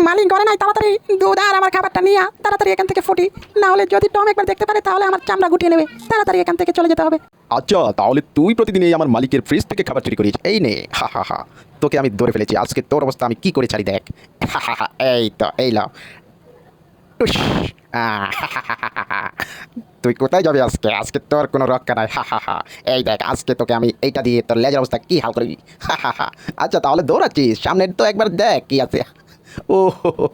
মালিক ঘরে নাই, তাড়াতাড়ি দুধ আর আমার খাবারটা নিয়ে তাড়াতাড়ি এখান থেকে ফুটি, না হলে যদি টম একবার দেখতে পারে তাহলে আমার চামড়া গুটিয়ে নেবে। তাড়াতাড়ি এখান থেকে চলে যেতে হবে। আচ্ছা, তাহলে তুই প্রতিদিন এই আমার মালিকের ফ্রিজ থেকে খাবার চুরি করিস। এই নে, হা হা হা, তোকে আমি ধরে ফেলেছি। আজকে তোর অবস্থা আমি কি করে ছাড়ি দেখ। হা হা হা, এই তো, এই লাও। উস, হা হা হা হা হা। তুই কোথায় যাবি আজকে? আজকে তোর কোনো রক্ষা নাই। হা হা হা, এই দেখ, আজকে তোকে আমি এইটা দিয়ে তোর লেজের অবস্থা কি হাল করবি। হা হা হা। আচ্ছা, তাহলে দৌড়াচ্ছিস, সামনে তো একবার দেখ কি আছে। ও হো হো,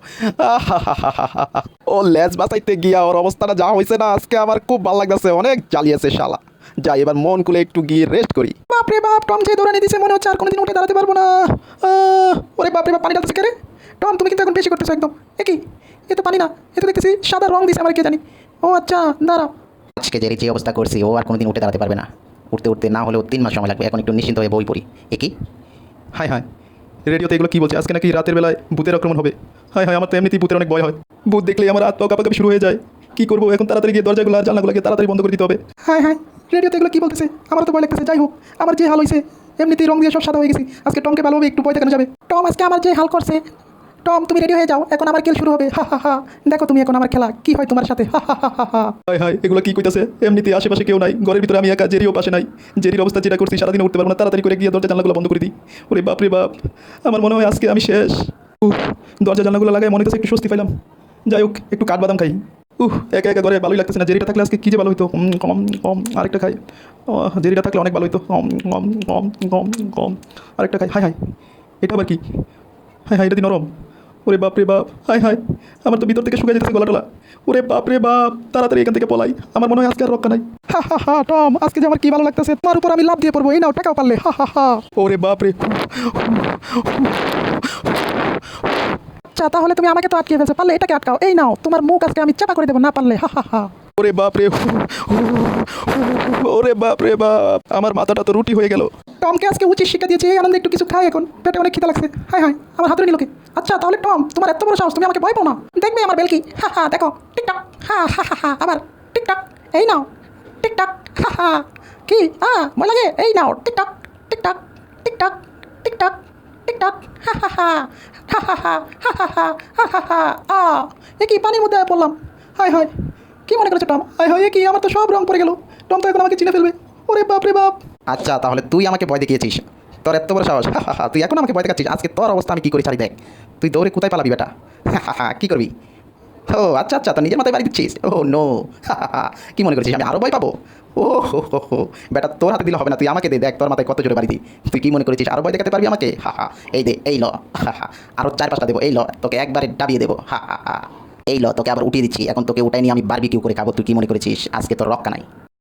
আহা হা হা হা হা। ও লেজ বাঁচাইতে গিয়া ওর অবস্থাটা যা হয়েছে না, আজকে আমার খুব ভালো লাগতেছে। অনেক জ্বালিয়েছে শালা। যাই এবার মন খুলে একটু গিয়ে রেস্ট করি। বাপরে বাপ, টম যে দৌড়ানি দিছে মনে হচ্ছে আর কোনোদিন উঠে দাঁড়াতে পারবো না। ওরে বাপরে বাপ, পানি ডালতেছে কে রে? টম, তুমি কিন্তু এখন বেশি করতেছো একদম। কি এ তো পানি না, এ তো দেখতেছি সাদা রং দিছে আমার, কে জানি। ও আচ্ছা, দাঁড়াও। আজকে যে অবস্থা করছি, ও আর কোনোদিন উঠে দাঁড়াতে পারবে না। উঠতে উঠতে না হলেও 3 মাস সময় লাগবে। এখন একটু নিশ্চিন্ত হয়ে বই পড়ি। কি হাই হাই, রেডিওতে এগুলো কি বলছে? আজকে নাকি রাতের বেলায় ভূতের আক্রমণ হবে। হাই হাই, আমার তো এমনিতেই ভূতের অনেক ভয় হয়। ভূত দেখলেই আমার হাত পা কাঁপাকাঁপি শুরু হয়ে যায়। কি করবো এখন? তাড়াতাড়ি গিয়ে দরজাগুলো আর জানলাগুলোকে তাড়াতাড়ি বন্ধ করে দিতে হবে। হাই হাই, রেডিওতে এগুলো কি বলতেছে? আমার তো ভয় লাগতেছে। যাই হোক, আমার যে হাল হয়েছে, এমনিতেই রং দিয়ে সব সাদা হয়ে গেছি। আজকে টমকে ভালোভাবে একটু ভয় দেখানো যাবে। টম আজকে আমার যে হাল করছে। টম, তুমি রেডি হয়ে যাও, এখন আমার খেল শুরু হবে। হা হা হা, দেখো তুমি এখন আমার খেলা কি হয় তোমার সাথে। হা হা হা হা হা। হাই হাই, এগুলো কি কইতাছে? এমনিতেই আশেপাশে কেউ নাই, ঘরের ভিতরে আমি একা, জেরিও পাশে নাই। জেরির অবস্থা যেটা করছি, সারাদিন উঠতে পারবো না। তাড়াতাড়ি করে গিয়ে দরজা জানলাগুলো বন্ধ করে দিই। ওরে বাপ রে বাপ, আমার মনে হয় আজকে আমি শেষ। দরজা জানলাগুলো লাগাই মনে হচ্ছে একটু স্বস্তি পাইলাম। যাই হোক, একটু কাঠবাদাম খাই। একা একা ঘরে ভালোই লাগতেছে না। জেরিটা থাকলে আজকে কী যে ভালো হইতো। কম কম, আরেকটা খাই। জেরিটা থাকলে অনেক ভালো হইতো। কম কম কম কম কম, আরেকটা খাই। হাই হাই, এটা আবার কি? হাই হাই, এটা দি নরম। ওরে বাপ রে বাপ, হাই হাই, আমার তো ভিতর থেকে শুকিয়ে যেতেছে গলা টলা। ওরে বাপ রে বাপ, তাড়াতাড়ি এখান থেকে পলাই। আমার মনে হয় আজকে আর রক্ষা নাই। হা হা হা, টম আজকে যে আমার কি ভালো লাগতেছে, তোমার উপর আমি লাভ দিয়ে পড়বো। এই নাও, টাকাও পারলে। হা হা হা। ওরে বাপ রে। আচ্ছা, তাহলে তুমি আমাকে তো আটকে ফেলছো, পারলে এটাকে আটকাও। এই নাও, তোমার মুখ আজকে আমি চাপা করে দেবো না পারলে। হা হা হা। ওরে বাপ রে, ওরে বাপ রে বাপ, আমার মাথাটা তো রুটি হয়ে গেল। টমকে আজকে উচিত শিক্ষা দিয়েছে, এই আনন্দে একটু কিছু খাই। এখন পেটে অনেক খিদা লাগছে। হাই হাই, আমার হাতুড়ি নিলোকে। আচ্ছা, তাহলে টম, তোমার এত বড় সাহস, তুমি আমাকে ভয় পাও না? দেখবে আমার বেলকি। হা হা, দেখো টিকটক। হা হা হা হা, আবার টিকটক। এই নাও টিকটক। হা হা, কি ভয় লাগে? এই নাও tick tock tick tock tick tock tick tock tick tock. হা হা হা হা হা হা হা হা হা হা হা। এ কি পানির মধ্যে পড়লাম? হাই হাই, কি মনে করেছো টম? হাই হাই, এ কি, আমার তো সব রং পড়ে গেল। টম তো এখন আমাকে চিনে ফেলবে। ওরে বাপ রে বাপ। আচ্ছা, তাহলে তুই আমাকে ভয় দেখিয়েছিস। তোর এত বড় সাহস। হা হা হা, তুই এখন আমাকে ভয় দেখাচ্ছিস। আজকে তোর অবস্থা আমি কী করে ছাড়ি দেখ। তুই দৌড়ে কোথায় পালাবি বেটা? হা হা হা, কী করবি? ও আচ্ছা আচ্ছা, তো নিজের মাথায় বাড়ি দিচ্ছিস। ও নো, হা হা হা, কী মনে করছিস আমি আরও ভয় পাবো? ও হো, বেটা তোর হাতে দিলে হবে না, তুই আমাকে দে। দেখ তোর মাথায় কত জোরে বাড়ি দিই। তুই কী মনে করেছিস আরও ভয় দেখাতে পারবি আমাকে? হা হা, এই দে, এই ল। হা হা, আরও 4-5টা দেবো। এই ল, তোকে একবারে ডাবিয়ে দেবো। হা হা হা, এই ল, তোকে আবার উঠিয়ে দিচ্ছি। এখন তোকে উঠাই নিয়ে আমি বারবিকিউ করে খাবো। তুই কী মনে করেছিস আজকে তোর রক্ষা নাই?